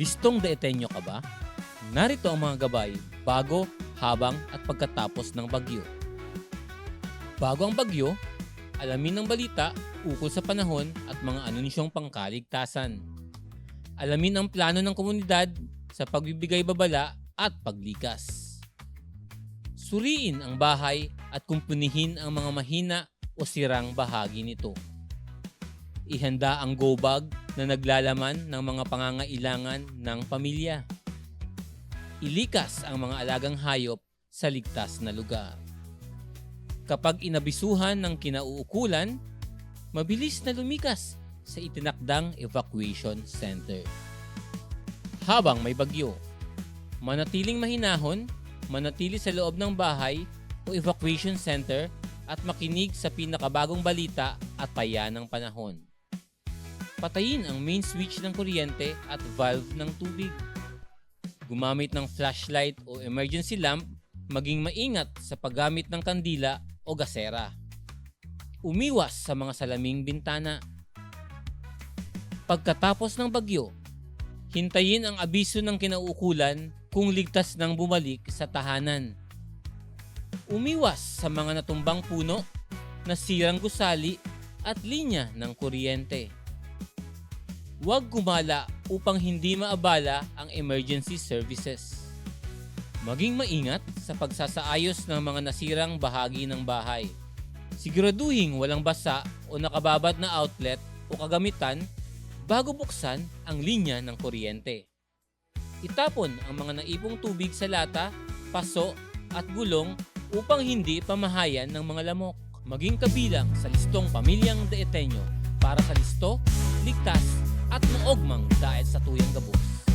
Listong daetenyo ka ba? Narito ang mga gabay bago, habang at pagkatapos ng bagyo. Bago ang bagyo, alamin ang balita ukol sa panahon at mga anunsyong pangkaligtasan. Alamin ang plano ng komunidad sa pagbibigay babala at paglikas. Suriin ang bahay at kumpunihin ang mga mahina o sirang bahagi nito. Ihanda ang go bag na naglalaman ng mga pangangailangan ng pamilya. Ilikas ang mga alagang hayop sa ligtas na lugar. Kapag inabisuhan ng kinauukulan, mabilis na lumikas sa itinakdang evacuation center. Habang may bagyo, manatiling mahinahon, manatili sa loob ng bahay o evacuation center at makinig sa pinakabagong balita at taya ng panahon. Patayin ang main switch ng kuryente at valve ng tubig. Gumamit ng flashlight o emergency lamp, maging maingat sa paggamit ng kandila o gasera. Umiwas sa mga salaming bintana. Pagkatapos ng bagyo, hintayin ang abiso ng kinauukulan kung ligtas nang bumalik sa tahanan. Umiwas sa mga natumbang puno, nasirang gusali at linya ng kuryente. Huwag gumala upang hindi maabala ang emergency services. Maging maingat sa pagsasaayos ng mga nasirang bahagi ng bahay. Siguraduhin walang basa o nakababad na outlet o kagamitan bago buksan ang linya ng kuryente. Itapon ang mga naipong tubig sa lata, paso at gulong upang hindi pamahayan ng mga lamok. Maging kabilang sa listong Pamilyang Daetenyo para sa listo, ligtas at maogmang dahil sa tuyang gabos.